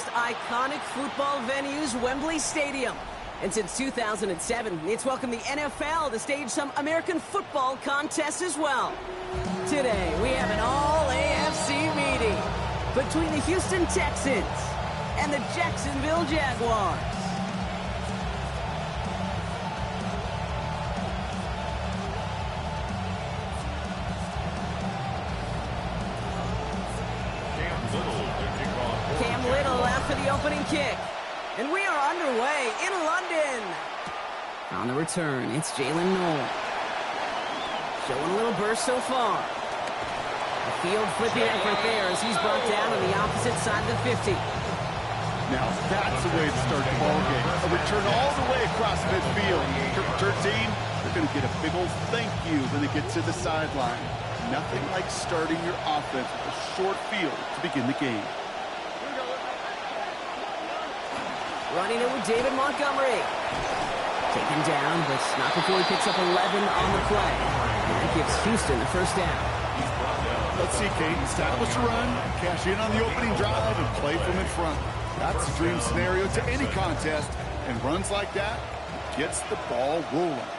most iconic football venues, Wembley Stadium. And since 2007, it's welcomed the NFL to stage some American football contests as well. Today, we have an all-AFC meeting between the Houston Texans and the Jacksonville Jaguars. Cam Little out for the opening kick. And we are underway in London. On the return, it's Jalen Noel. Showing a little burst so far. A field flipping effort there as he's brought down on the opposite side of the 50. Now, that's the way to start the ball game. A return all the way across midfield. Turn team, they're going to get a big old thank you when they get to the sideline. Nothing like starting your offense with a short field to begin the game. Running it with David Montgomery. Taken down, but not before he picks up 11 on the play. And that gives Houston the first down. Let's see, Kate. Establish a run, cash in on the opening drive, and play from in front. That's the dream scenario to any contest. And runs like that gets the ball rolling.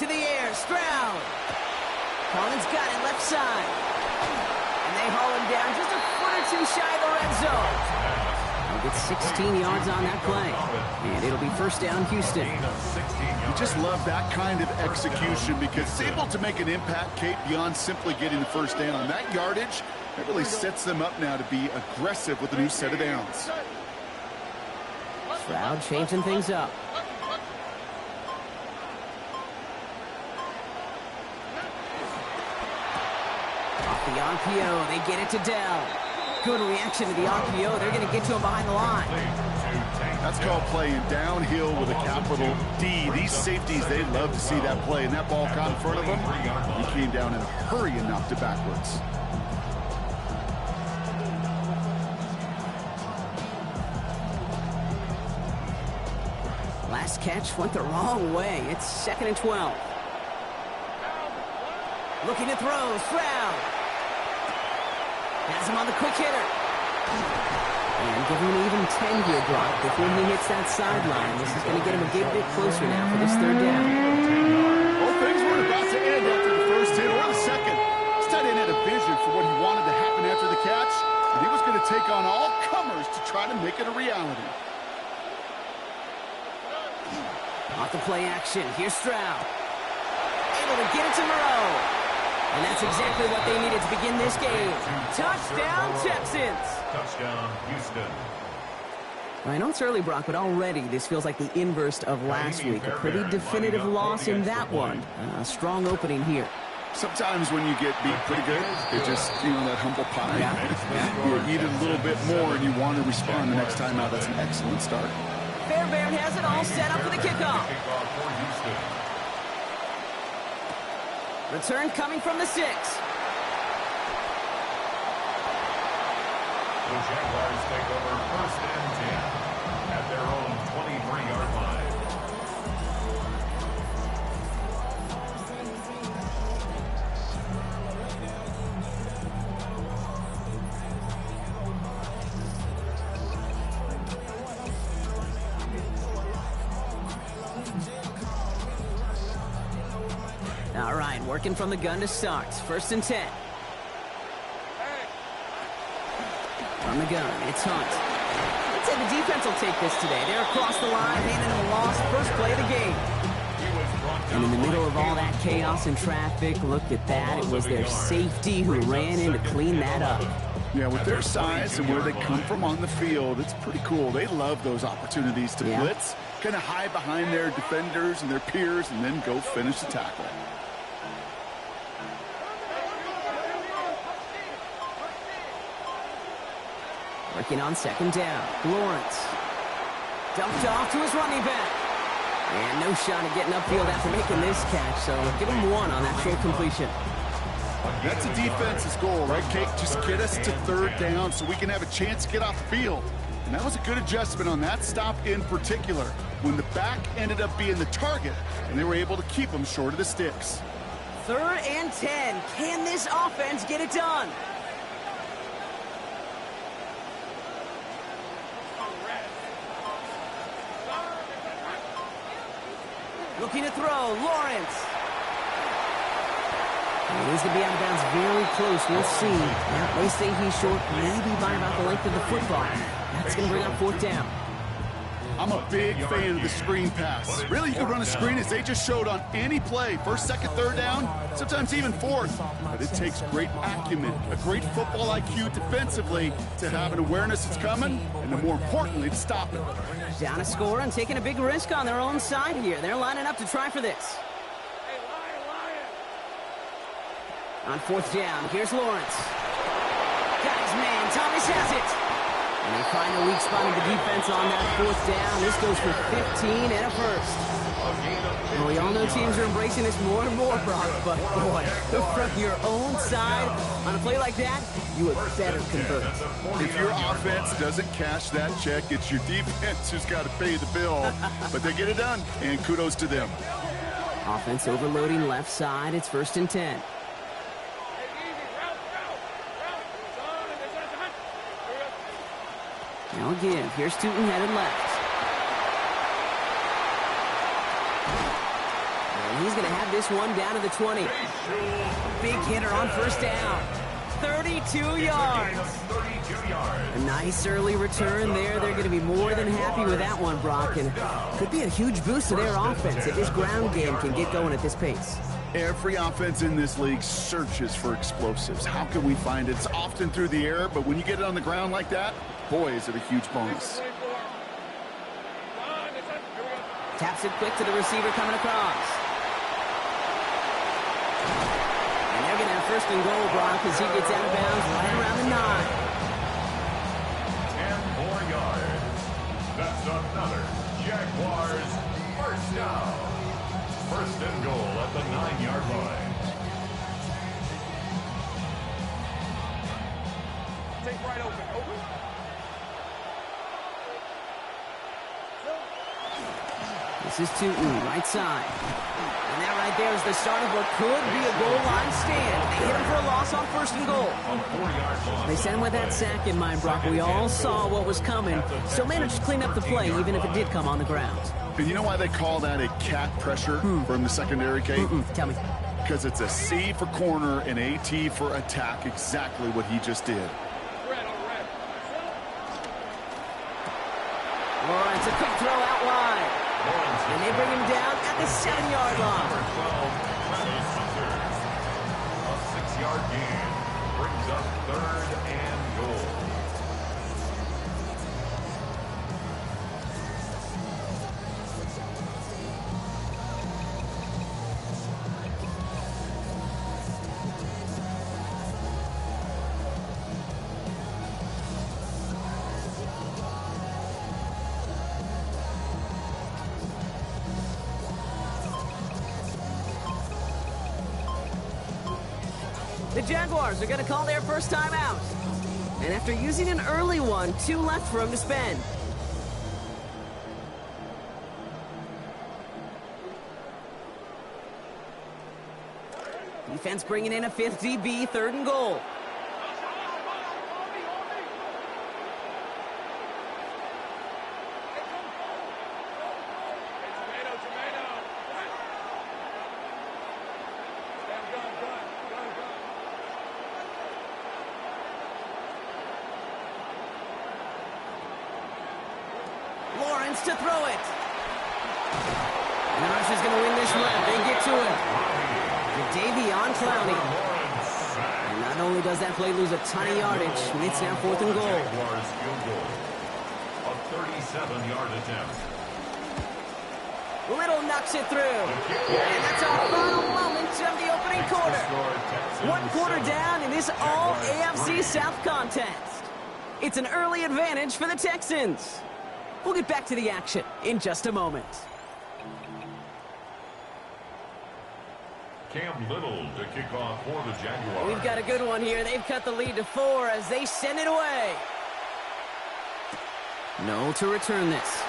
To the air, Stroud. Collins got it left side. And they haul him down just a foot or two shy of the red zone. He'll get 16 yards on that play. And it'll be first down, Houston. You just love that kind of execution because it's able to make an impact, Kate, beyond simply getting the first down. That yardage, that really sets them up now to be aggressive with a new set of downs. Stroud changing things up. Off the RPO, they get it to Dell. Good reaction to the RPO. They're going to get to him behind the line. That's called playing downhill with a capital D. These safeties, they love to see that play. And that ball caught in front of them. He came down in a hurry and knocked it backwards. Last catch went the wrong way. It's 2nd and 12. Looking to throw. Stroud. Has him on the quick hitter. And give him an even 10-year drop before he hits that sideline. This is going to get him a good bit closer now for this third down. Well, things weren't about to end after the first hit or the second. This tight end had a vision for what he wanted to happen after the catch, and he was going to take on all comers to try to make it a reality. Off the play action. Here's Stroud. Able to get it to Moreau. And that's exactly what they needed to begin this game. Touchdown, Texans. Touchdown, Houston. I know it's early, Brock, but already this feels like the inverse of last week. A pretty definitive loss in that one. A strong opening here. Sometimes when you get beat pretty good, it just, that humble pie. You eat it a little bit more and you want to respond the next time out. That's an excellent start. Fairbairn has it all set up for the kickoff. Return coming from the 6. The Jaguars take over 1st and 10 at their own 23-yard line. All right, working from the gun to start. 1st and 10. From the gun, it's Hunt. I'd say the defense will take this today. They're across the line, handing them a loss. First play of the game. And in the middle of all that chaos and traffic, look at that. It was their safety who ran in to clean that up. Yeah, with their size and where they come from on the field, it's pretty cool. They love those opportunities to blitz, kind of hide behind their defenders and their peers, and then go finish the tackle. Working on 2nd down. Lawrence. Dumped off to his running back. And no shot at getting upfield after making this catch, so give him 1 on that short completion. That's a defense's goal, right, Kate? Just get us to 3rd down so we can have a chance to get off the field. And that was a good adjustment on that stop in particular, when the back ended up being the target, and they were able to keep them short of the sticks. 3rd and 10. Can this offense get it done? Looking to throw, Lawrence. And he's going to be out of bounds very close. We'll see. Now, they say he's short, maybe by about the length of the football. That's going to bring up 4th down. I'm a big fan of the screen pass. Really, you can run a screen as they just showed on any play. 1st, 2nd, 3rd down, sometimes even 4th. But it takes great acumen, a great football IQ defensively to have an awareness it's coming, and then more importantly, to stop it. Down a score and taking a big risk on their own side here. They're lining up to try for this. On 4th down, here's Lawrence. Got his man, Thomas has it. And they find a weak spot in the defense on that 4th down. This goes for 15 and a first. Well, we all know teams are embracing this more and more, Brock, but boy, from your own side, on a play like that, you had better convert. If your offense doesn't cash that check, it's your defense who's got to pay the bill. But they get it done, and kudos to them. Offense overloading left side. It's 1st and 10. Now again, here's Tootin headed left. And he's going to have this one down to the 20. Big hitter on 1st down. 32 yards. A nice early return there. They're going to be more than happy with that one, Brock. And could be a huge boost to their offense if this ground game can get going at this pace. Every offense in this league searches for explosives. How can we find it? It's often through the air, but when you get it on the ground like that, boy, is it a huge bonus. Taps it quick to the receiver coming across. And they're going to have 1st and goal, Brock, as he gets out of bounds right around the 9. 10 more yards. That's another Jaguars 1st down. 1st and goal at the 9-yard line. Take right open. This is Tootin, right side. And that right there is the start of what could be a goal line stand. They hit him for a loss on 1st and goal. They sent him with that sack in mind, Brock. We all saw what was coming. Still managed to clean up the play, even if it did come on the ground. And you know why they call that a cat pressure from the secondary, Kate? Tell me. Because it's a C for corner and a T for attack, exactly what he just did. Lawrence, a quick throw out wide. And they bring him down at the 7-yard line. A 6-yard gain brings up 3rd and goal. The Jaguars are going to call their first time out. And after using an early one, 2 left for him to spend. Defense bringing in a 5th DB, 3rd and goal. Lawrence to throw it. And the Rush is going to win this rep. They get to it. Davey on Clowney. And not only does that play lose a ton of yardage, it's now 4th and goal. Jaguars field goal. A 37-yard attempt. Little knocks it through. And that's our final moment of the opening quarter. 1 quarter down in this all-AFC South contest. It's an early advantage for the Texans. We'll get back to the action in just a moment. Cam Little to kick off for the Jaguars. We've got a good one here. They've cut the lead to 4 as they send it away. No to return this.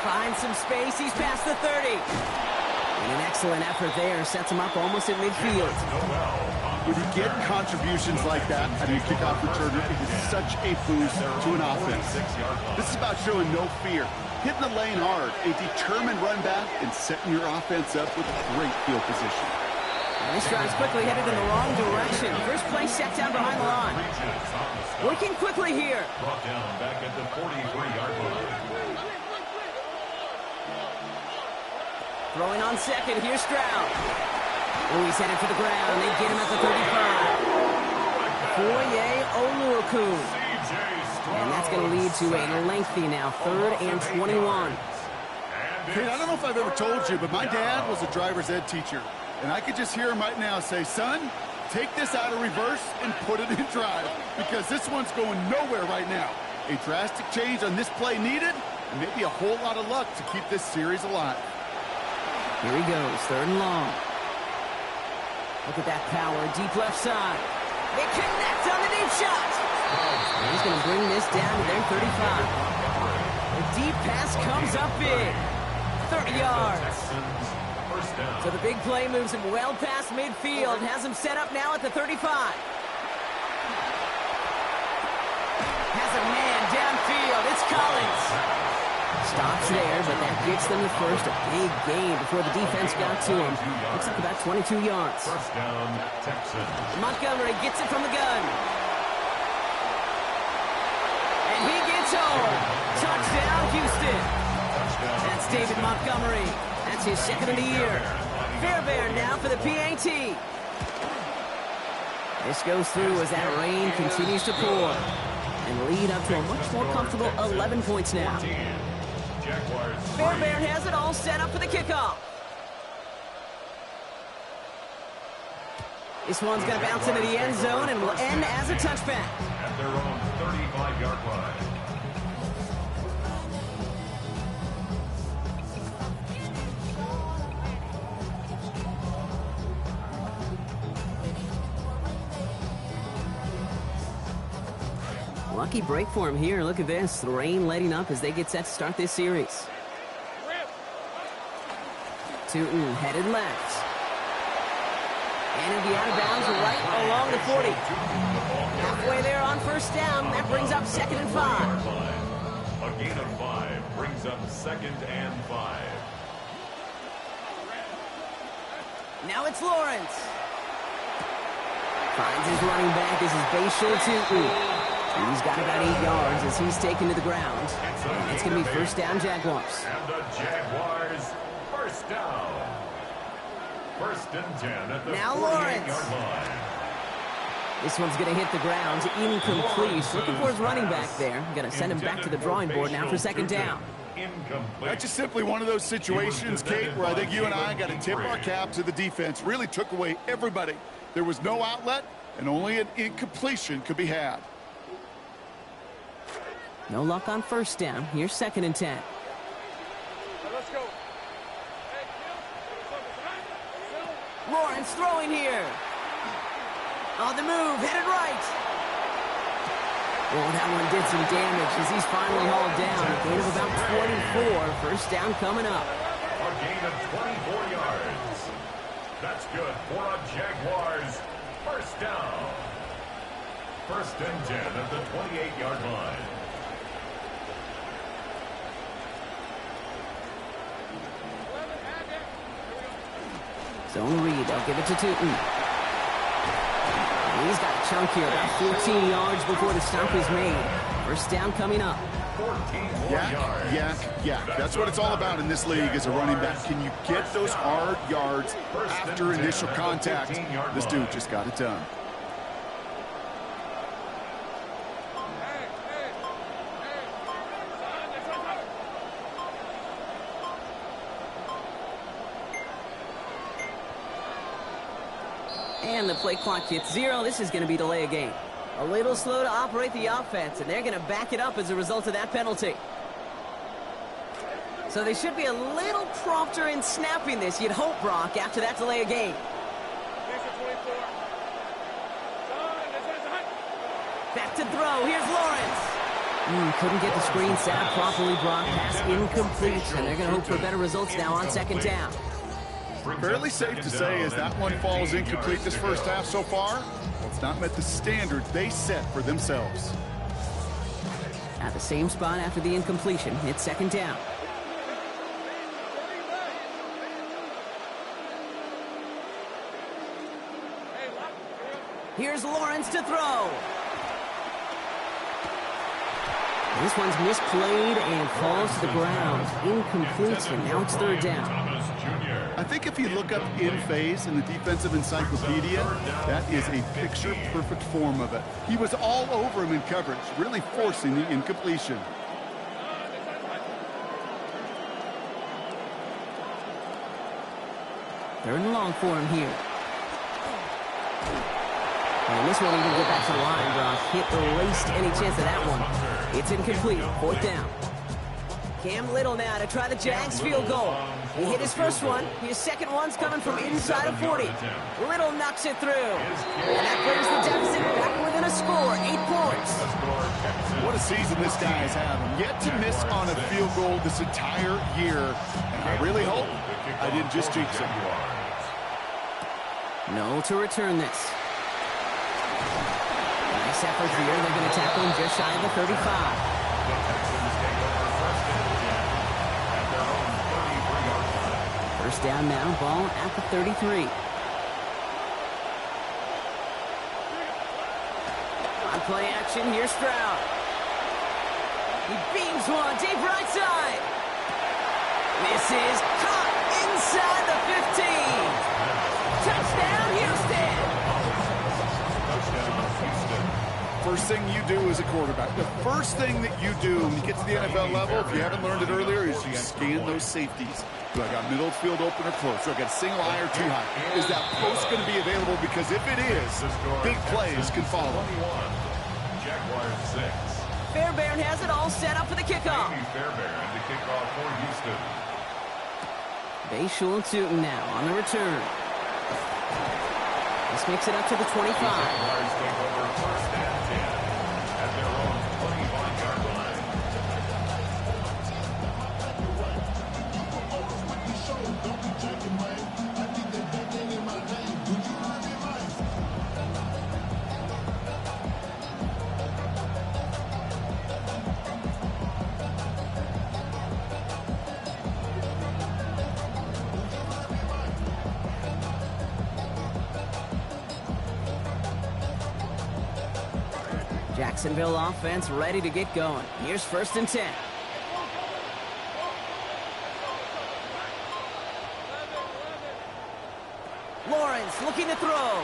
Finds some space. He's past the 30. And an excellent effort there. Sets him up almost at midfield. When you get contributions like that out of your kickoff returner, it is such a boost to an offense. This is about showing no fear. Hitting the lane hard, a determined run back, and setting your offense up with a great field position. And this drive's quickly headed in the wrong direction. First play set down behind the line. Working quickly here. Brought down back at the 43-yard line. Throwing on second, here's Stroud. Oh, he's headed for the ground. They get him at the 35. Foye Oluokun. And that's going to lead to a lengthy now 3rd and 21. Kate, I don't know if I've ever told you, but my dad was a driver's ed teacher. And I could just hear him right now say, son, take this out of reverse and put it in drive, because this one's going nowhere right now. A drastic change on this play needed, and maybe a whole lot of luck to keep this series alive. Here he goes, 3rd and long. Look at that power, deep left side. They connect on the deep shot. He's going to bring this down to their 35. The deep pass comes up big. 30 yards. So the big play moves him well past midfield. Has him set up now at the 35. Has a man downfield. It's Collins. Stops there, but that gets them the first. A big gain before the defense got to him. Looks like about 22 yards. First down, Texans. Montgomery gets it from the gun. And he gets home. Touchdown, Houston. That's David Montgomery. That's his 2nd of the year. Fairbairn now for the PAT. This goes through as that rain continues to pour. And lead up to a much more comfortable 11 points now. Fairbairn has it all set up for the kickoff. This one's going to bounce into the end zone and will end as a touchback. At their own 35-yard line. Lucky break for him here. Look at this. The rain letting up as they get set to start this series. Tootin headed left. And it'll be out of bounds right along the 40. Halfway there on first down. That brings up 2nd and 5. A gain of 5 brings up 2nd and 5. Now it's Lawrence. Finds his running back. This is Bashir Tootin. He's got about 8 yards as he's taken to the ground. And it's going to be first down, Jaguars. And the Jaguars, first down. 1st and 10 at the 48-yard line. This one's going to hit the ground. Incomplete. Looking for his running back there. Going to send him back to the drawing board now for 2nd down. That's just simply one of those situations, Kate, where I think you and I got to tip our cap to the defense. Really took away everybody. There was no outlet, and only an incompletion could be had. No luck on first down. Here's 2nd and 10. Let's go. Lawrence throwing here. On the move, headed right. Oh, that one did some damage as he's finally hauled down. A gain of about 24. First down coming up. A gain of 24 yards. That's good for a Jaguars. First down. 1st and 10 at the 28-yard line. Zone read. They'll give it to Tootin. He's got a chunk here, about 14 yards before the stop is made. First down coming up. 14 more yards. Yak. That's what it's all about in this league as a running back. Can you get those hard yards after initial contact? This dude just got it done. And the play clock hits 0. This is going to be delay a game. A little slow to operate the offense, and they're going to back it up as a result of that penalty. So they should be a little prompter in snapping this, you'd hope, Brock, after that delay a game. Back to throw. Here's Lawrence. Couldn't get the screen set up properly, Brock. Pass incomplete, and they're going to hope for better results now on 2nd down. Fairly safe to say as that one falls incomplete this first half so far, well, it's not met the standards they set for themselves. At the same spot after the incompletion, it's 2nd down. Here's Lawrence to throw. This one's misplayed and falls to the ground. Incomplete, and now it's third down. I think if you look up in phase in the defensive encyclopedia, that is a picture-perfect form of it. He was all over him in coverage, really forcing the incompletion. Third and long for him here. And this one even get back to the line, Brock. Hit erased any chance of that one. It's incomplete. Fourth down. Cam Little now to try the Jags field goal. He hit his first one. His second one's coming from inside of 40. Little knocks it through. And that brings the deficit back within a score. 8 points. What a season this guy is having. Yet to miss on a field goal this entire year. And I really hope I didn't just jinx him. No to return this. Nice efforts here. They're going to tackle him just shy of the 35. First down now, ball at the 33. On play action, here's Stroud. He beams one, deep right side. This is caught inside the 15. Touchdown, Houston. First thing you do as a quarterback, the first thing that you do when you get to the NFL level, if you haven't learned it earlier, is you scan those safeties. Do I got middle of field open or close? Do I got a single eye or too high? Is that post going to be available? Because if it is, big plays can follow. Jaguars 6. Fairbairn has it all set up for the kickoff. Fairbairn to kick off for Houston. Bayshul Tootin now on the return. This makes it up to the 25. Jaguars take over first and 10 at their own 25-yard line. Jacksonville offense ready to get going. Here's first and 10. Lawrence looking to throw.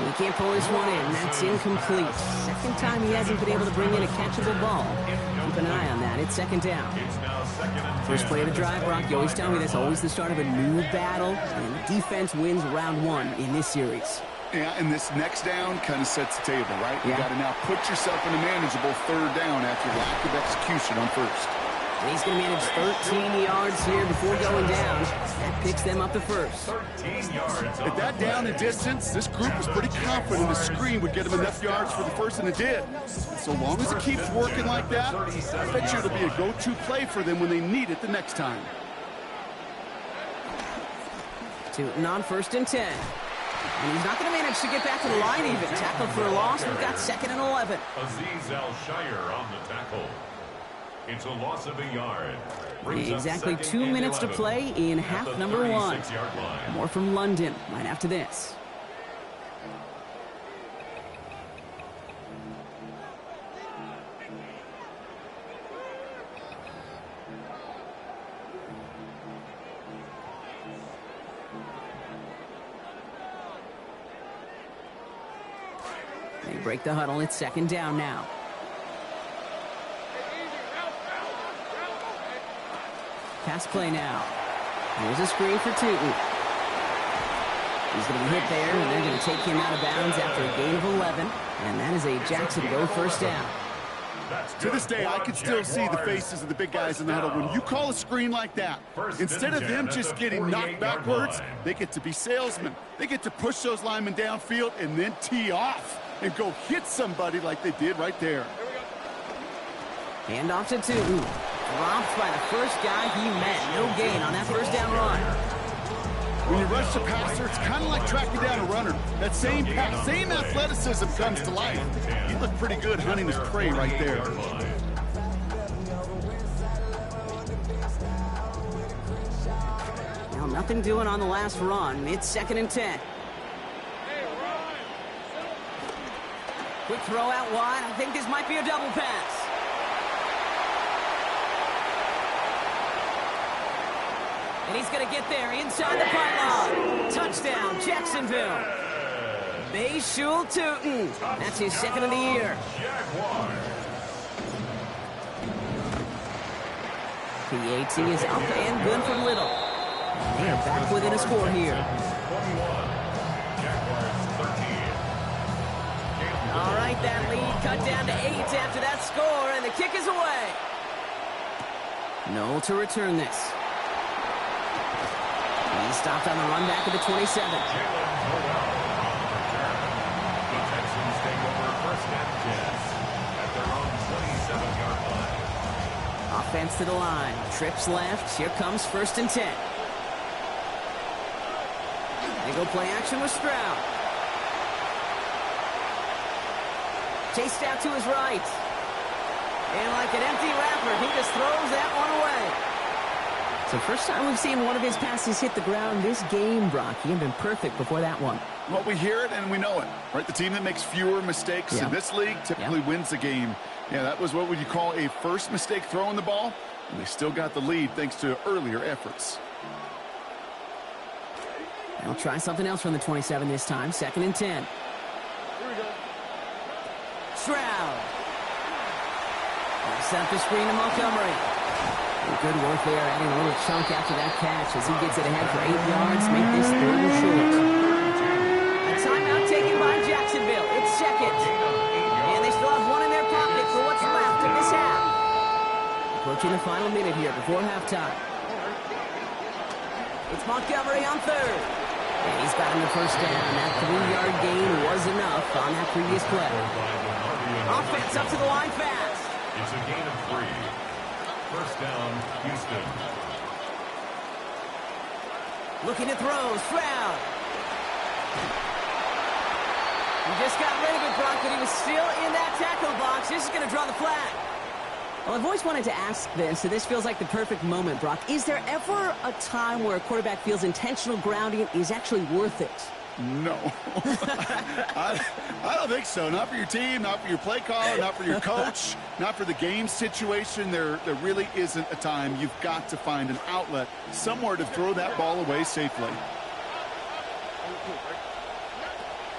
He can't pull this one in. That's incomplete. Second time he hasn't been able to bring in a catchable ball. Keep an eye on that. It's second down. First play of the drive, Brock. You always tell me that's always the start of a new battle. And defense wins round one in this series. Yeah, and this next down kind of sets the table, right? You Yeah. got to now put yourself in a manageable third down after lack of execution on first. And he's going to manage 13 yards here before going down. That picks them up to first. 13 yards. At that down and distance, this group was pretty confident the screen would get them enough yards for the first, and it did. So long as it keeps working like that, I bet you it'll be a go-to play for them when they need it the next time. Tootin on first and 10. And he's not going to manage to get back to the line even. Tackled for a loss. We've got second and 11. Aziz Al-Shire on the tackle. It's a loss of a yard. Brings up Exactly second 2 and minutes to 11 play in at half the number one. 36-yard line. More from London right after this. They break the huddle. It's second down now. Pass play now. Here's a screen for Tootin. He's going to be hit there, and they're going to take him out of bounds after a gain of 11. And that is a Jacksonville first down. To this day, I can still see the faces of the big guys in the huddle. When you call a screen like that, instead of them just getting knocked backwards, they get to be salesmen. They get to push those linemen downfield and then tee off and go hit somebody like they did right there. Hand off to Tootin. Dropped by the first guy he met. No gain on that first down run. When you rush the passer, it's kind of like tracking down a runner. That same pass, same athleticism comes to life. He looked pretty good hunting his prey right there. Now nothing doing on the last run. It's second and 10. Quick throw out wide. I think this might be a double pass. And he's going to get there inside the pylon. Touchdown, Jacksonville. Bayshul Tootin. That's his second of the year. PAT is up and good from Little. They are back within a score here. All right, that lead cut down to 8 after that score, and the kick is away. No to return this. He stopped on the run back at the 27. The Texans take over first and 10 at their own 27-yard line. Offense to the line. Trips left. Here comes first and 10. They go play action with Stroud. Chased out to his right. And like an empty wrapper, he just throws that one away. So first time we've seen one of his passes hit the ground this game, Brock. He had been perfect before that one. Well, we hear it and we know it, right? The team that makes fewer mistakes in this league typically wins the game. Yeah, that was what would you call a first mistake throwing the ball, and they still got the lead thanks to earlier efforts. They'll try something else from the 27 this time. Second and 10. Here we go. Stroud. Set up the screen to Montgomery. Good work there, adding a little chunk after that catch as he gets it ahead for 8 yards. Make this third and short. A timeout taken by Jacksonville. It's second. And they still have one in their pocket for what's left of this half. Approaching the final minute here before halftime. It's Montgomery on third. And he's got him the first down. That 3-yard gain was enough on that previous play. Offense up to the line fast. It's a gain of 3. First down, Houston. Looking to throw, Stroud. He just got rid of it, Brock, but he was still in that tackle box. This is going to draw the flag. Well, I've always wanted to ask this, so this feels like the perfect moment, Brock. Is there ever a time where a quarterback feels intentional grounding is actually worth it? No. I don't think so. Not for your team, not for your play caller, not for your coach, not for the game situation. There really isn't a time. You've got to find an outlet, somewhere to throw that ball away safely.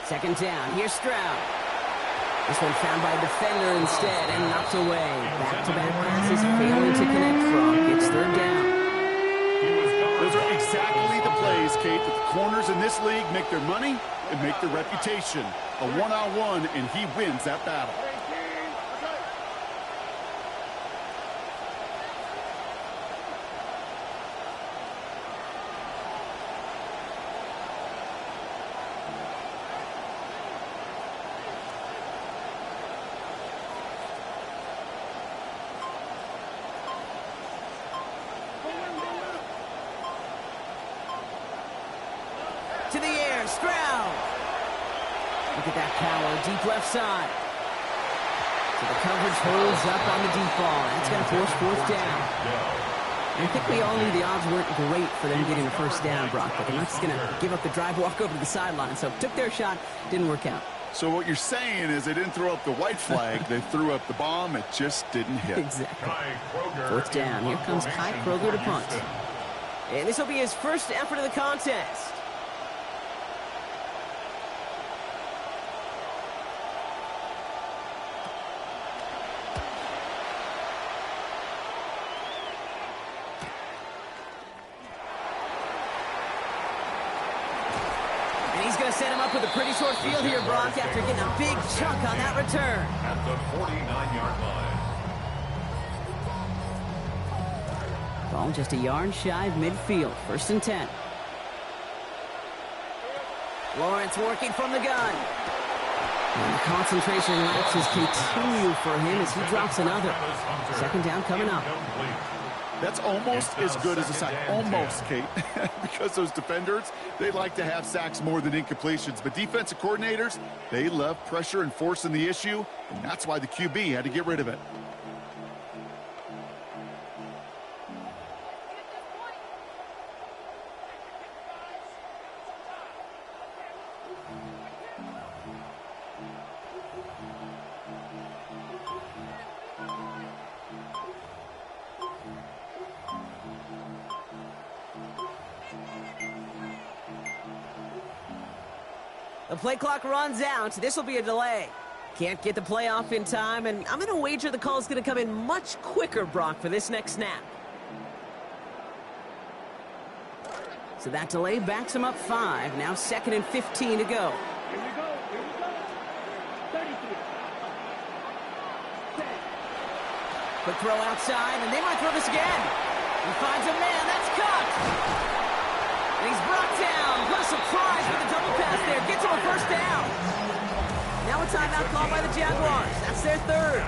Second down. Here's Stroud. This one found by a defender instead and knocked away. Back-to-back passes failing to connect from. It's third down. Those are exactly the plays, Kate, that the corners in this league make their money and make their reputation. A one-on-one, and he wins that battle. To the air, Stroud. Look at that power, deep left side. So the coverage holds up on the deep ball. That's going to force fourth down. And I think we all knew the odds weren't great for them getting a first down, Brock, but they're not just going to give up the drive, walk over to the sideline. So took their shot, didn't work out. So what you're saying is they didn't throw up the white flag, they threw up the bomb, it just didn't hit. Exactly. Fourth down, here comes Kai Kroger to punt. And this will be his first effort of the contest. Set him up with a pretty short field here, Brock, after getting a big chunk on that return. At the 49-yard line. Ball just a yard shy of midfield. First and 10. Lawrence working from the gun. And the concentration lapses continue for him as he drops another. Second down coming up. That's almost as good as a sack. Almost, Kate. Because those defenders, they like to have sacks more than incompletions. But defensive coordinators, they love pressure and forcing the issue. And that's why the QB had to get rid of it. The play clock runs out. This will be a delay. Can't get the play off in time, and I'm going to wager the call is going to come in much quicker, Brock, for this next snap. So that delay backs him up 5. Now 2nd and 15 to go. Here we go. Here we go. 33. Quick throw outside, and they might throw this again. He finds a man. That's caught. And he's brought down. What a surprise with the double pass there. Gets him a first down. Now a timeout called by the Jaguars. That's their 3rd.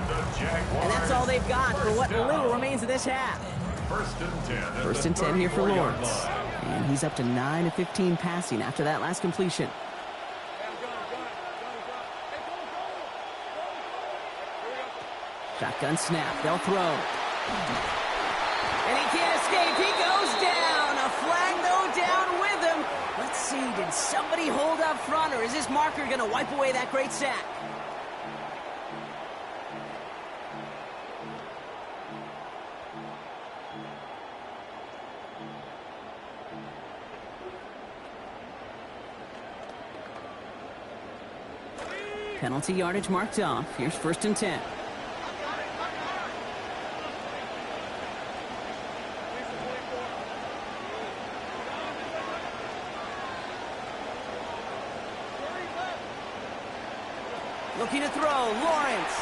And that's all they've got for what little remains of this half. First and 10 here for Lawrence. And he's up to 9 of 15 passing after that last completion. Shotgun snap. They'll throw. And he can't escape. He goes down. A flag, though, down with him. Let's see. Did somebody hold up front, or is this marker going to wipe away that great sack? Penalty yardage marked off. Here's 1st and 10. Looking to throw. Lawrence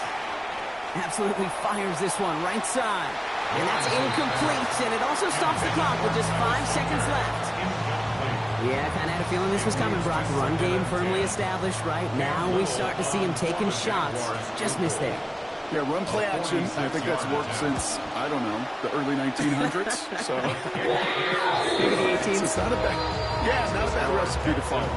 absolutely fires this one right side. And that's incomplete. And it also stops the clock with just 5 seconds left. Yeah, I kind of had a feeling this was coming, Brock. Run game firmly established right now. We start to see him taking shots. Just missed there. Yeah, run play action. I think that's worked since, I don't know, the early 1900s. So maybe the 18s. It's not a bad, not a bad recipe to follow.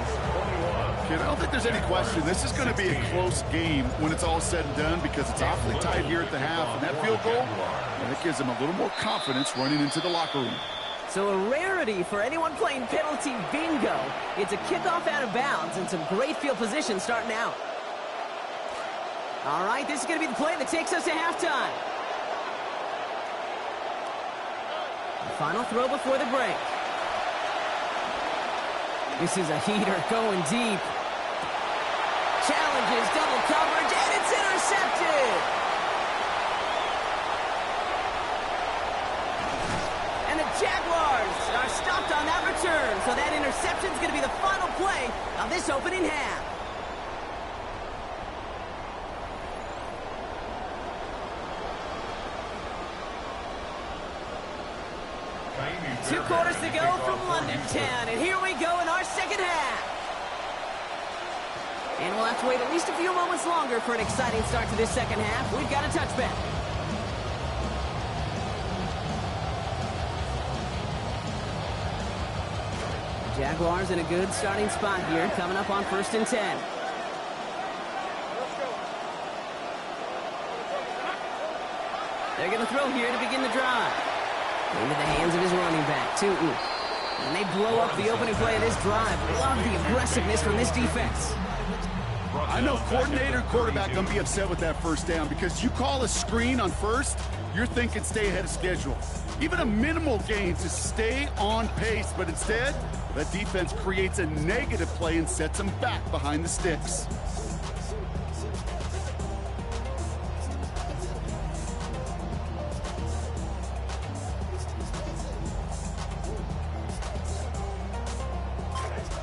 Kid, I don't think there's any question. This is going to be a close game when it's all said and done because it's awfully tight here at the half. And that field goal, that gives them a little more confidence running into the locker room. So a rarity for anyone playing penalty bingo. It's a kickoff out of bounds and some great field position starting out. All right, this is going to be the play that takes us to halftime. The final throw before the break. This is a heater going deep. Challenges double coverage, and it's intercepted. And the Jaguars are stopped on that return. So that interception is going to be the final play of this opening half. Two quarters to go from London Town, and here we go in our second half. And we'll have to wait at least a few moments longer for an exciting start to this second half. We've got a touchback. Jaguars in a good starting spot here, coming up on 1st and 10. They're going to throw here to begin the drive. Into the hands of his running back, too. And they blow up the opening play of this drive. Love the aggressiveness from this defense. I know coordinator, quarterback going to be upset with that first down because you call a screen on first, you're thinking stay ahead of schedule. Even a minimal gain to stay on pace, but instead, that defense creates a negative play and sets them back behind the sticks.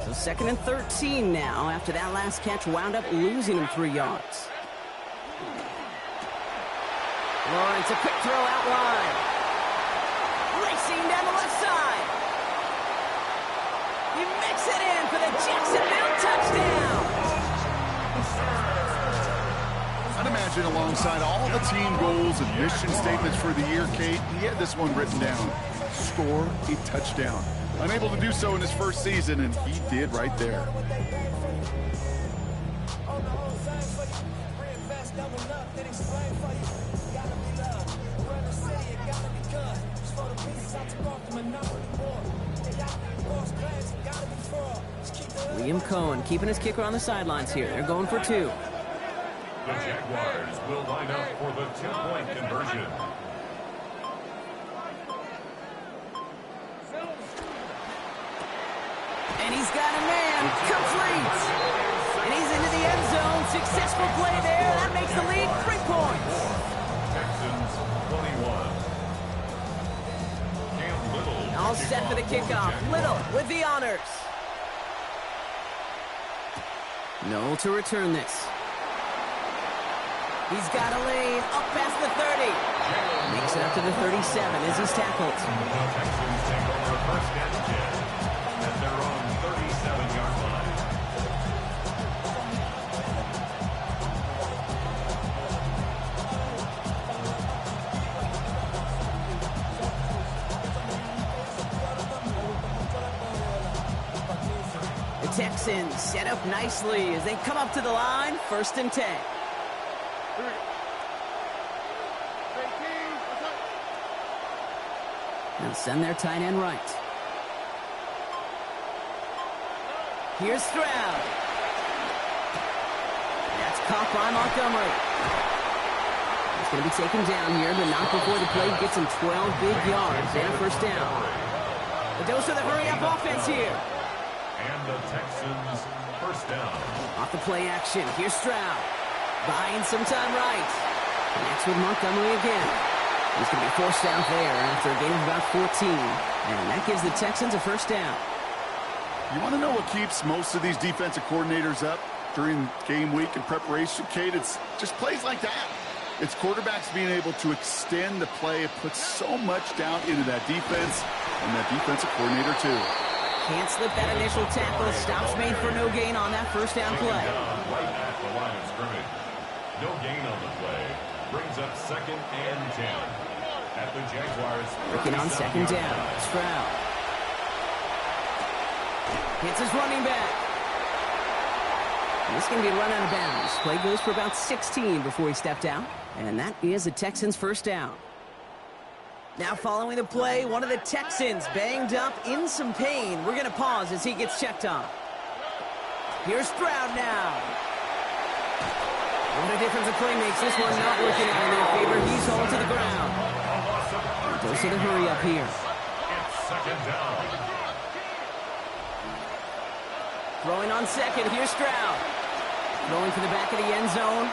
So 2nd and 13 now after that last catch wound up losing him 3 yards. Lawrence, a quick throw out wide. Racing down the left side. He makes it in for the Jacksonville touchdown. I'd imagine alongside all the team goals and mission statements for the year, Kate, he had this one written down. Score a touchdown. Unable to do so in his first season, and he did right there. Liam Cohen keeping his kicker on the sidelines here. They're going for 2. The Jaguars will line up for the 2-point conversion. And he's got a man. Complete. He's into the end zone. Successful play there. That makes the lead 3 points. Texans 21. Cam Little. All set for the kickoff. Little with the honors. Noel to return this. He's got a lane up past the 30. Makes it up to the 37 as he's tackled. The Texans take over a first and 10 at their own 37-yard line. The Texans set up nicely as they come up to the line, 1st and 10. They'll send their tight end right. Here's Stroud. That's caught by Montgomery. He's going to be taken down here, but not before the play gets him 12 big yards and a 1st down. The dose of the hurry-up offense here. And the Texans 1st down. Off the play action. Here's Stroud. Buying some time right. Next with Montgomery again. He's going to be forced out there after a gain of about 14. And that gives the Texans a 1st down. You want to know what keeps most of these defensive coordinators up during game week and preparation, Kate? It's just plays like that. It's quarterbacks being able to extend the play. It puts so much down into that defense and that defensive coordinator, too. Can't slip that initial tackle. Stops made for no gain on that 1st down play. Right at the line of scrimmage. No gain on the play. Brings up 2nd and 10. At the Jaguars. Working on 2nd down. Stroud. Hits his running back. This is going to be run out of bounds. Play goes for about 16 before he stepped out. And that is the Texans' 1st down. Now following the play, one of the Texans banged up in some pain. We're going to pause as he gets checked on. Here's Stroud now. What a difference a play makes. This one not working out in their favor. He's hauled to the ground. Goes to the hurry up here. It's 2nd down. Throwing on 2nd. Here's Stroud. Throwing to the back of the end zone.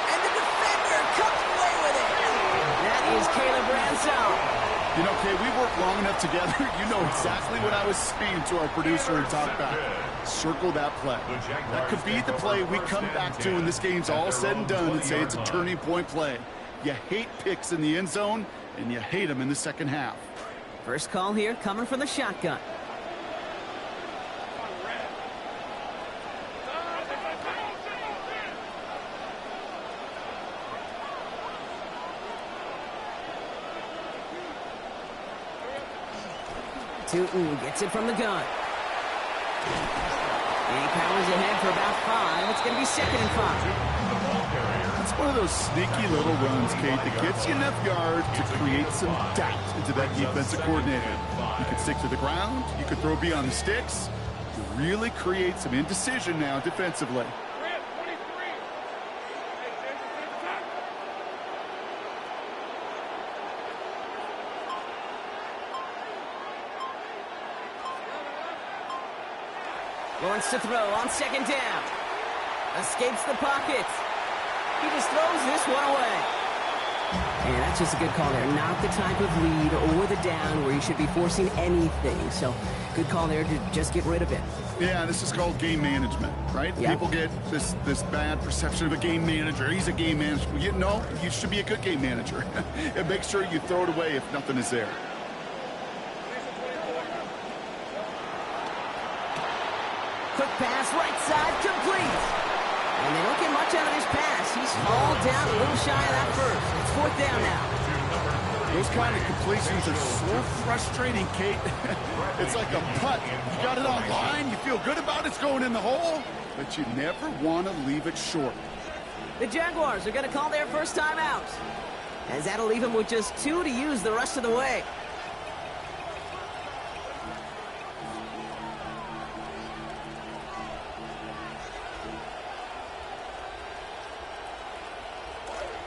And the defender comes away with it. That is Caleb Ransom. You know, Kay, we worked long enough together. You know exactly what I was saying to our producer and talkback. Circle that play. That could be the play we come back to when this game's all said and done and say it's a turning point play. You hate picks in the end zone, and you hate them in the 2nd half. First call here coming from the shotgun. Tootin gets it from the gun. And he powers ahead for about 5. It's going to be 2nd and 5. It's one of those sneaky little runs, Kate, that gets you enough yards to create some doubt into that defensive coordinator. You could stick to the ground. You could throw beyond the sticks. You really create some indecision now defensively. Wants to throw on 2nd down. Escapes the pocket. He just throws this one away. And that's just a good call there. Not the type of lead or the down where you should be forcing anything. So good call there to just get rid of it. Yeah, this is called game management, right? Yep. People get this bad perception of a game manager. He's a game manager. You should be a good game manager. And make sure you throw it away if nothing is there. Quick pass, right side, complete. And they don't get much out of this pass. He's hauled down a little shy of that 1st. It's 4th down now. Those kind of completions are so frustrating, Kate. It's like a putt. You got it on line, you feel good about it's going in the hole, but you never want to leave it short. The Jaguars are going to call their first time out, as that'll leave them with just 2 to use the rest of the way.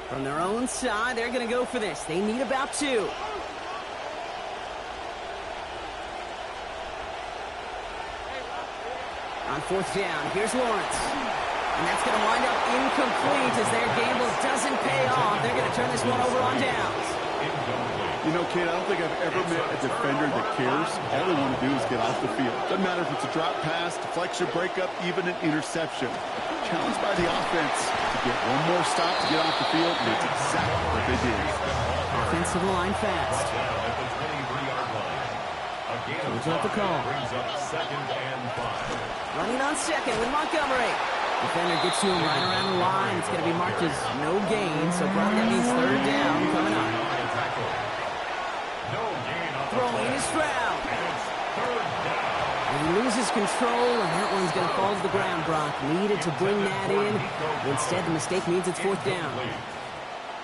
From their own side, they're going to go for this. They need about 2. On fourth down, here's Lawrence. And that's going to wind up incomplete as their gamble doesn't pay off. They're going to turn this one over on downs. You know, Kate, I don't think I've ever met a defender that cares. All they want to do is get off the field. Doesn't matter if it's a drop pass, deflection, breakup, even an interception. Challenged by the offense to get one more stop to get off the field, and it's exactly what they did. Offensive line fast. Here's what the call. Running on second with Montgomery. Defender gets to him right around the line. It's going to be marked as no gain, so probably that means third down coming up. Throwing is Stroud. And he loses control, and that one's going to fall to the ground, Brock. Needed to bring that in. Instead, the mistake means it's fourth down.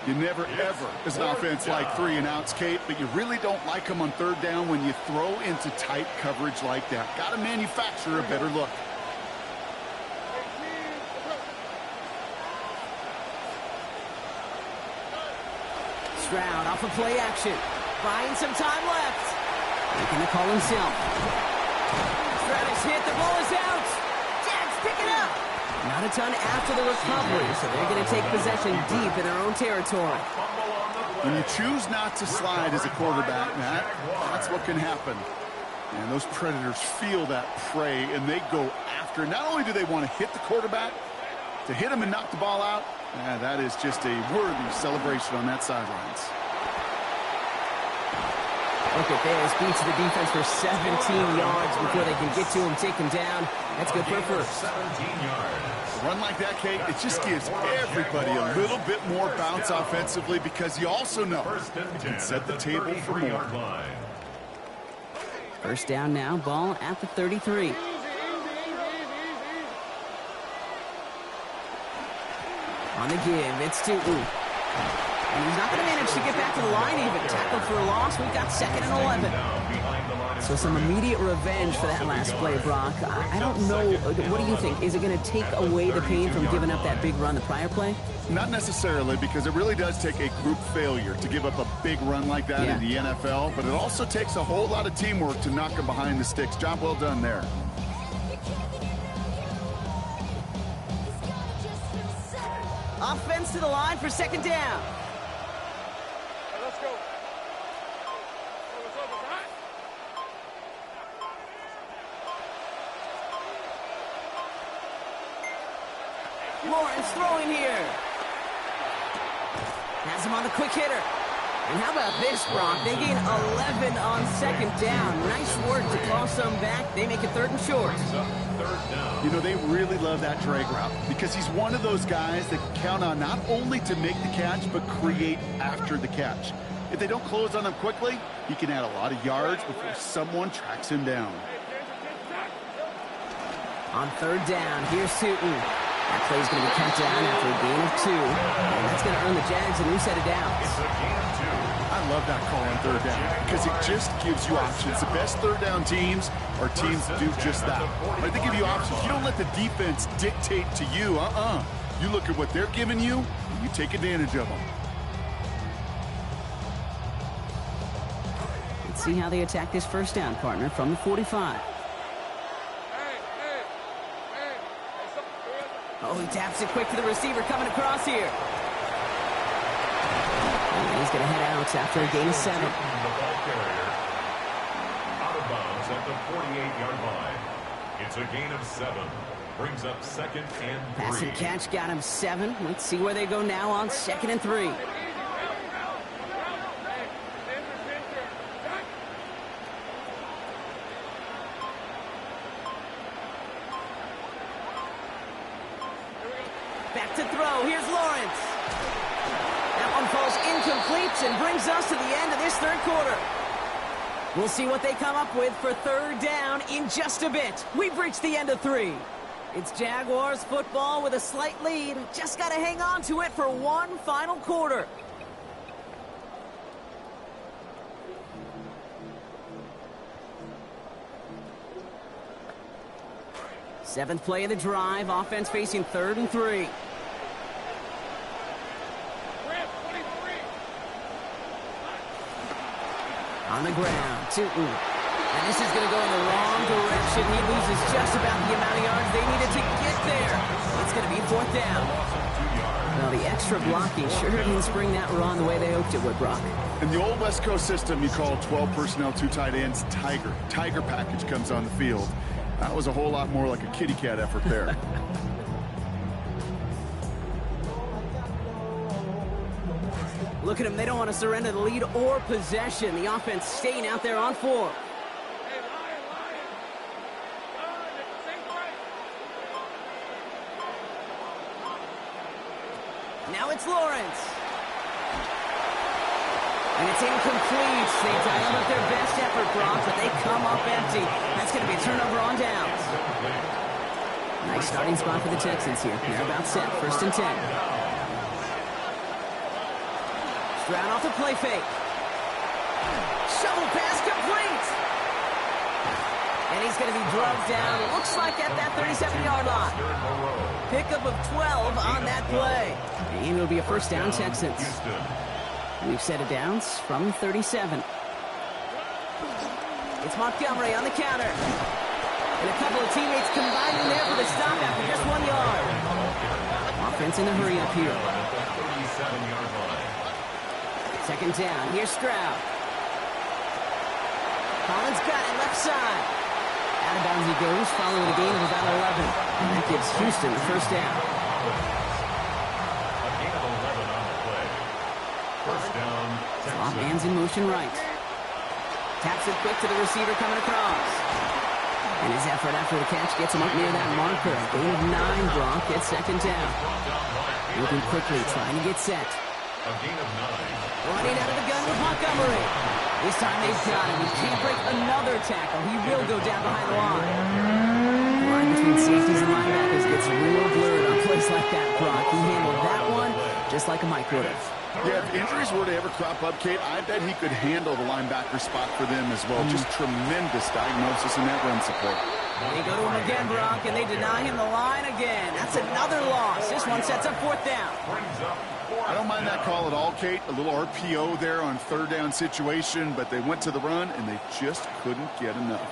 You never, ever, as an offense, like 3-and-outs, Kate, but you really don't like them on third down when you throw into tight coverage like that. Got to manufacture a better look. Stroud off of play action. Buying some time left. Making the call himself. Stroud is hit. The ball is out. Jags pick it up. Not a ton after the recovery, so they're going to take possession deep in their own territory. When you choose not to slide as a quarterback, Matt, that's what can happen. And those Predators feel that prey, and they go after. Not only do they want to hit the quarterback, to hit him and knock the ball out, that is just a worthy celebration on that sidelines. Look at this. Beats the defense for 17 yards before they can get to him, take him down. That's good for a first. 17 yards. A run like that, Kate, it just gives everybody a little bit more bounce offensively because you also know you can set the table for more. First down now, ball at the 33. On the give, it's to And he's not going to manage to get back to the line even. Tackle for a loss. We've got 2nd and 11. So some immediate revenge for that last play, Brock. I don't know. What do you think? Is it going to take away the pain from giving up that big run the prior play? Not necessarily, because it really does take a group failure to give up a big run like that in the NFL. But it also takes a whole lot of teamwork to knock them behind the sticks. Job well done there. Offense to the line for 2nd down. Let's go. Lawrence throwing here. Has him on the quick hitter. And how about this, Brock? They gain 11 on 2nd down. Nice work to call some back. They make it 3rd and short. You know, they really love that drag route because he's one of those guys that count on not only to make the catch, but create after the catch. If they don't close on him quickly, he can add a lot of yards before someone tracks him down. On 3rd down, here's Sutton. That play's going to be cut down after a gain of 2. And that's going to earn the Jags a new set of downs. I love that call on 3rd down because it just gives you options. The best 3rd down teams are teams that do just that. Right? They give you options. You don't let the defense dictate to you. You look at what they're giving you, and you take advantage of them. Let's see how they attack this first down, partner, from the 45. Oh, he taps it quick to the receiver coming across here. And he's going to head out after a gain of 7. The ball carrier out of bounds at the 48-yard line. It's a gain of 7. Brings up 2nd and 3. Pass and catch got him 7. Let's see where they go now on 2nd and 3. Back to throw. Here's Lawrence. That one falls incomplete and brings us to the end of this 3rd quarter. We'll see what they come up with for 3rd down in just a bit. We've reached the end of 3. It's Jaguars football with a slight lead. Just got to hang on to it for one final quarter. Seventh play of the drive. Offense facing 3rd and 3. On the ground, Tootin. And this is going to go in the wrong direction. He loses just about the amount of yards they needed to get there. It's going to be 4th down. Well, the extra blocking sure didn't spring that run the way they hoped it would, Brock. In the old West Coast system, you call 12 personnel, 2 tight ends, Tiger. Tiger package comes on the field. That was a whole lot more like a kitty cat effort there. Look at them. They don't want to surrender the lead or possession. The offense staying out there on 4. Now it's Lawrence. And it's incomplete. They dialed up their best effort, Brock, but they come up empty. That's going to be a turnover on downs. Nice starting spot for the Texans here. They're about set. 1st and 10. Stroud off the play fake. Shovel pass complete. And he's going to be drugged down. Looks like at that 37-yard line. Pickup of 12 on that play. And it'll be a 1st down, Texans. We've set it downs from 37. It's Montgomery on the counter. And a couple of teammates combining there for the stop after just 1 yard. Offense in a hurry up here. 2nd down. Here's Stroud. Collins got it left side. Out of bounds he goes, following a gain of about 11. And that gives Houston the 1st down. A gain of 11 on the play. 1st down, Off man's in motion right. Taps it quick to the receiver coming across. And his effort after the catch gets him up near that marker. Gain of 9, Brock gets 2nd down. Moving quickly, trying to get set. a gain of 9. Running out of the gun with Montgomery. This time they've got him. He can't break another tackle. He will go down behind the line. The line between safeties and linebackers gets real blurred on plays like that, Brock. He handled that one just like a Mike would have. Yeah, if injuries were to ever crop up, Kate, I bet he could handle the linebacker spot for them as well. Just tremendous diagnosis in that run support. They go to him again, Brock, and they deny him the line again. That's another loss. This one sets up 4th down. I don't mind that call at all, Kate. A little RPO there on 3rd down situation, but they went to the run, and they just couldn't get enough.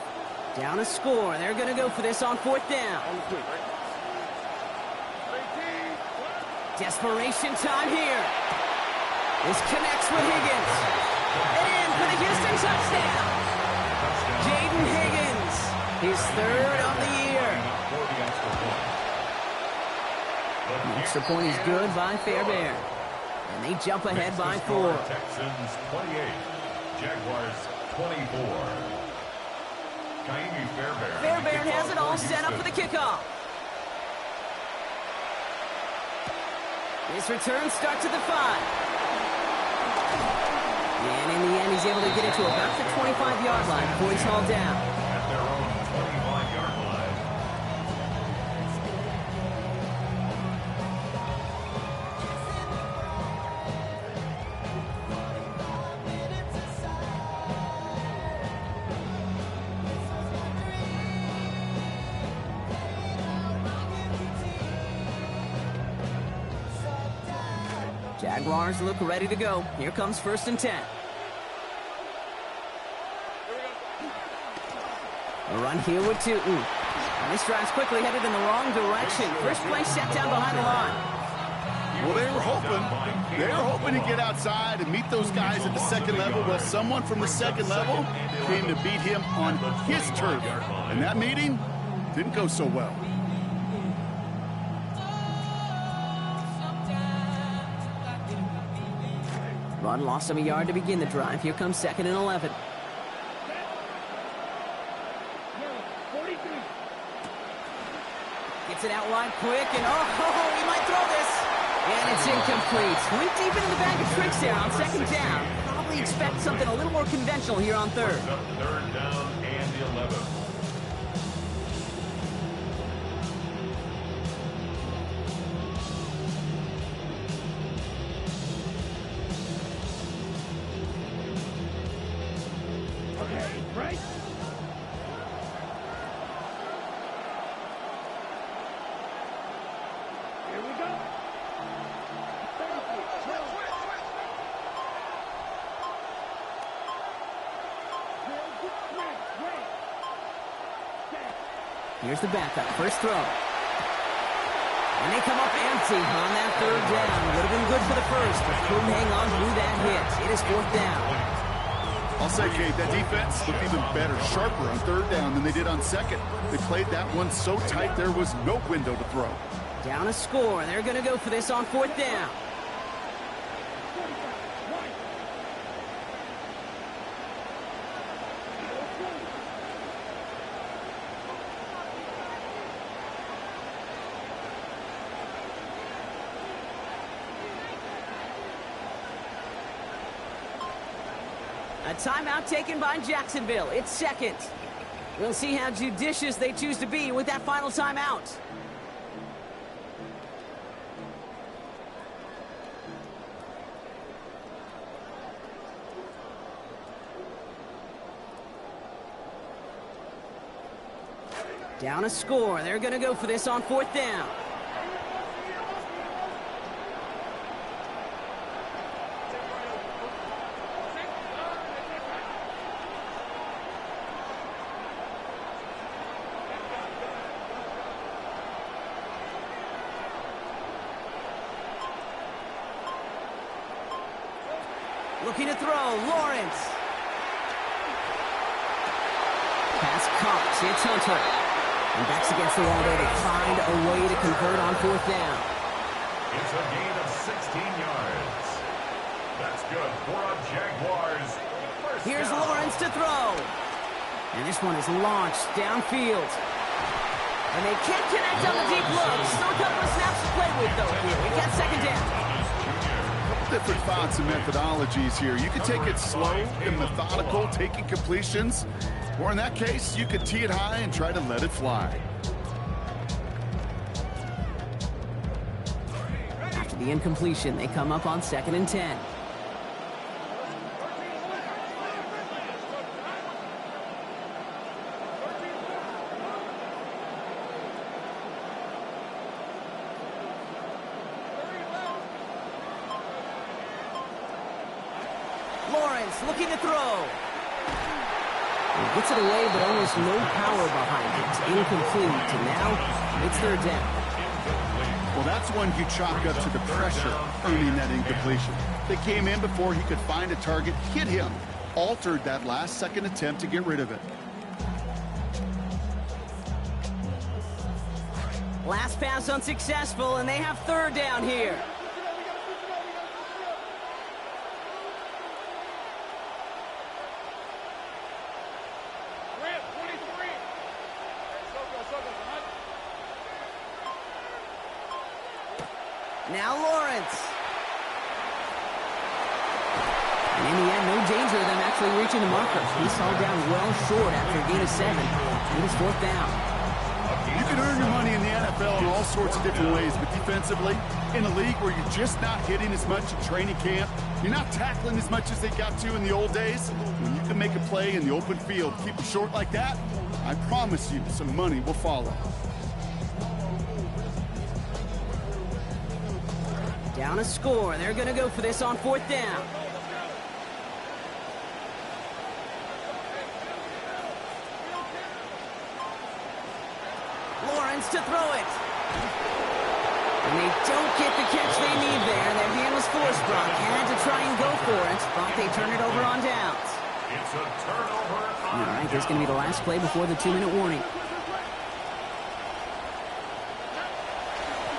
Down a score. They're going to go for this on 4th down. Desperation time here. This connects with Higgins. And in for the Houston touchdown. Jaden Higgins, his 3rd of the year. The extra point is good by Fairbairn. And they jump ahead by 4. Texans 28, Jaguars 24. Fairbairn has it all set up for the kickoff. His return starts at the 5. And in the end, he's able to get it to about the 25-yard line before he's hauled down. At their own 25-yard line. Jaguars look ready to go. Here comes 1st and 10. A run here with Tootin. And this drive's quickly headed in the wrong direction. First play set down behind the line. Well, they were hoping to get outside and meet those guys at the 2nd level. Well, someone from the 2nd level came to beat him on his turf. And that meeting didn't go so well. Run lost him a yard to begin the drive. Here comes 2nd and 11. Gets it out wide quick, and he might throw this. And it's incomplete. Went deep into the bag of tricks there on 2nd down. Probably expect something a little more conventional here on 3rd. 3rd down and 11. Right? Here we go. Here's the backup. First throw. And they come up empty on that third down. Would have been good for the first, but couldn't hang on through that hit. It is fourth down. I'll say, Kate, that defense looked even better, sharper on third down than they did on second. They played that one so tight there was no window to throw. Down a score. They're going to go for this on fourth down. A timeout taken by Jacksonville. It's second. We'll see how judicious they choose to be with that final timeout. Down a score. They're going to go for this on fourth down. Looking to throw, Lawrence. Pass caught, it's Hunter. And backs against the wall there to find a way to convert on fourth down. It's a gain of 16 yards. That's good for a Jaguars first Here's down. Lawrence to throw. And this one is launched downfield. And they can't connect on the deep look. Still a couple of snaps to play with, though, here. We've got second down. Different thoughts and methodologies here. You could take it slow and methodical, taking completions, or in that case, you could tee it high and try to let it fly. After the incompletion, they come up on 2nd and 10. Lawrence looking to throw. He gets it away, but almost no power behind it. It's incomplete, and now it's third down. Well, that's one you chalk up to the pressure earning that incompletion. They came in before he could find a target, hit him, altered that last second attempt to get rid of it. Last pass unsuccessful, and they have third down here. Now Lawrence. And in the end, no danger of them actually reaching the marker. He's hauled down well short after a gain of 7. It is fourth down. You can earn your money in the NFL in all sorts of different ways, but defensively, in a league where you're just not hitting as much in training camp, you're not tackling as much as they got to in the old days, when you can make a play in the open field, keep it short like that, I promise you some money will follow. Down a score. They're going to go for this on fourth down. Lawrence to throw it. And they don't get the catch they need there. Their hand was forced. Brock had to try and go for it, but they turn it over on downs. It's a turnover. All right, this is going to be the last play before the 2-minute warning.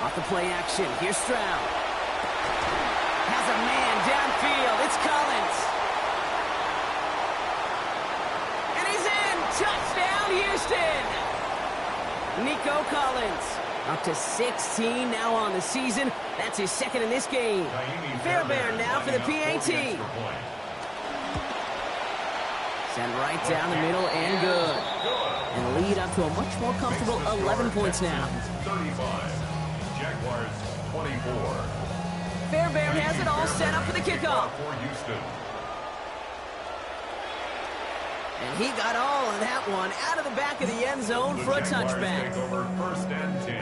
Off the play action. Here's Stroud. Has a man downfield. It's Collins. And he's in. Touchdown, Houston. Nico Collins. Up to 16 now on the season. That's his second in this game. Fairbairn now for the PAT. Sent right down the middle and good. And lead up to a much more comfortable 11 points now. 35. Jaguars 24. Fairbairn has it all set up for the kickoff. For Houston. And he got all of that one out of the back of the end zone for a touchback. Take over 1st and 10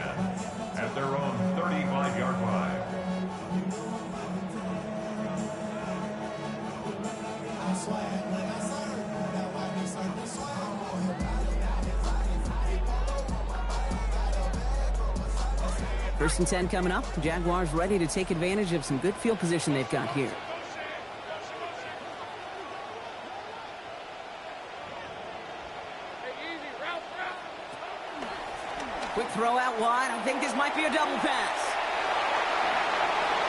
at their own 35-yard line. First and 10 coming up. Jaguars ready to take advantage of some good field position they've got here. Quick throw out wide. I think this might be a double pass.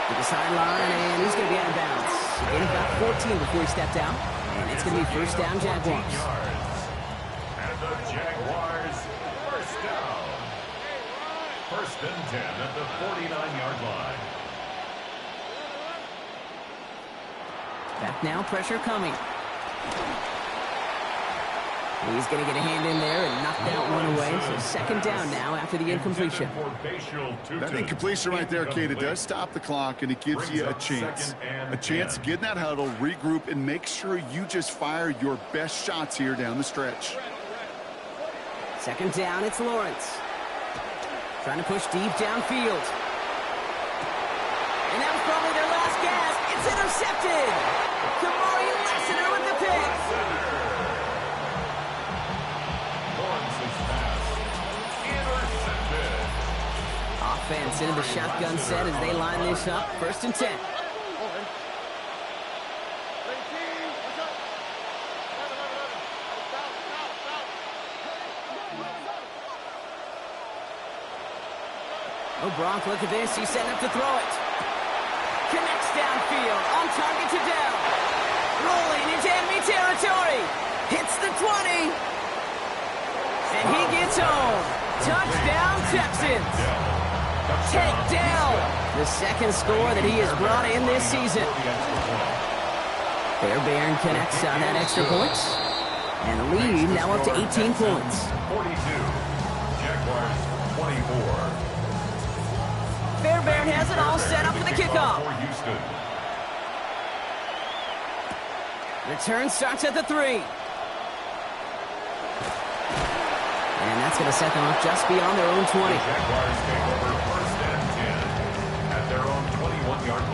To the sideline, and he's going to be out of bounds. Again, about 14 before he stepped out. And it's going to be first down, Jaguars. And the Jaguars, first down. First and 10 at the 49-yard line. Back now, pressure coming. He's going to get a hand in there and knock that one away. So second down now after the incompletion. That incompletion right there, Kate, it does stop the clock, and it gives you a chance. A chance to get in that huddle, regroup, and make sure you just fire your best shots here down the stretch. Second down, it's Lawrence. Trying to push deep downfield. And that was probably their last gasp. It's intercepted. Kamari Lassiter with the pick. Offense into the shotgun set as they line this up. First and 10. Oh, Brock, look at this. He's setting up to throw it. Connects downfield. On target to Dell. Rolling into enemy territory. Hits the 20. And he gets home. Touchdown, Texans. Take Dell. The second score that he has brought in this season. Fairbairn connects on that extra point. And the lead now up to 18 points. 42. Jaguars 24. Fairbairn has it all set up for the kickoff. Return starts at the 3. And that's going to set them up just beyond their own 20. Jaguars take over first and 10 at their own 21-yard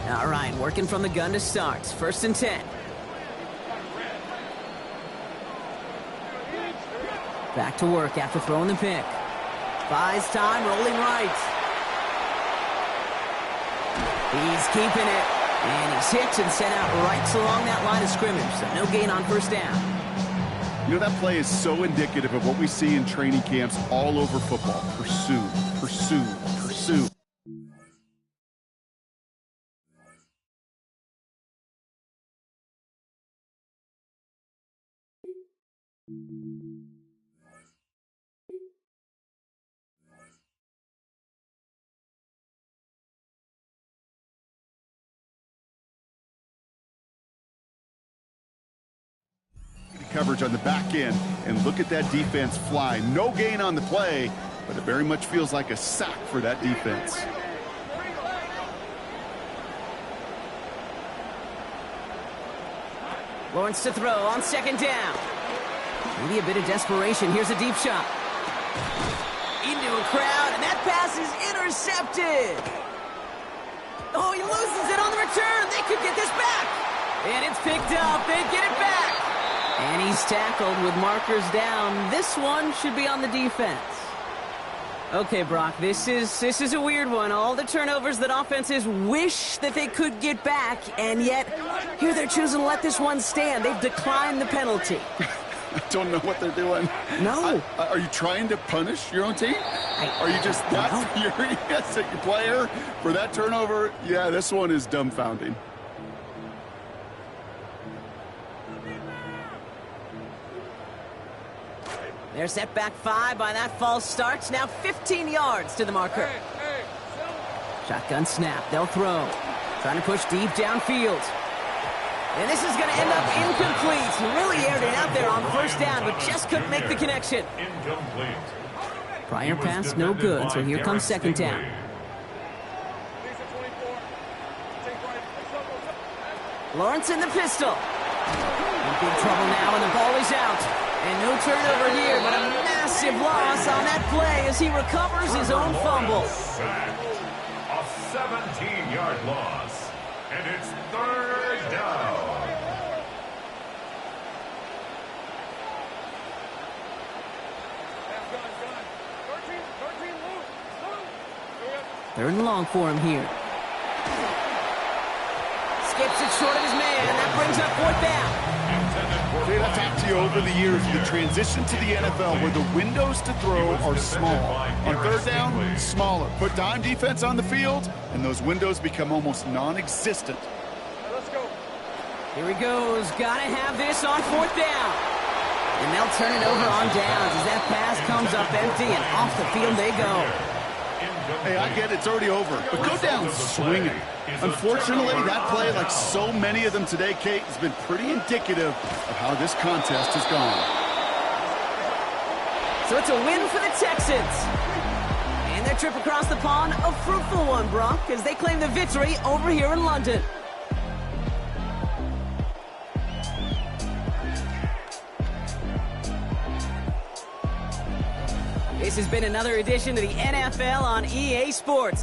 line. All right, working from the gun to start. First and 10. Back to work after throwing the pick. Buys time, rolling right. He's keeping it. And he's hit and sent out right along that line of scrimmage. So no gain on first down. You know, that play is so indicative of what we see in training camps all over football. Pursue, pursue, pursue. Coverage on the back end, and look at that defense fly. No gain on the play, but it very much feels like a sack for that defense. Lawrence to throw on second down. Maybe a bit of desperation. Here's a deep shot. Into a crowd, and that pass is intercepted. Oh, he loses it on the return. They could get this back. And it's picked up. They get it back. And he's tackled with markers down. This one should be on the defense. Okay, Brock, this is a weird one. All the turnovers that offenses wish that they could get back, and yet here they're choosing to let this one stand. They've declined the penalty. I don't know what they're doing. No. Are you trying to punish your own team? Are you just that furious at your player for that turnover? Yeah, this one is dumbfounding. They're set back 5 by that false start. Now 15 yards to the marker. Shotgun snap. They'll throw. Trying to push deep downfield. And this is going to end up incomplete. Really aired it out there on first down, but just couldn't make the connection. Incomplete. Prior pass, no good, so here comes second down. Lawrence in the pistol. In big trouble now, and the ball is out. And no turnover here, but a massive loss on that play as he recovers his own fumble. Sacked. A 17-yard loss. And it's third down. Third and long for him here. Skips it short of his man. That brings up fourth down. Dave, I've talked to you over the years, the transition to the NFL where the windows to throw are small. On third down, smaller. Put dime defense on the field, and those windows become almost non-existent. Let's go. Here he goes. Gotta have this on fourth down. And they'll turn it over on downs as that pass comes up empty, and off the field they go. Hey, I get it, it's already over, but go down swinging. Unfortunately, that play, like so many of them today, Kate, has been pretty indicative of how this contest has gone. So it's a win for the Texans. And their trip across the pond, a fruitful one, Brock, as they claim the victory over here in London. This has been another edition of the NFL on EA Sports.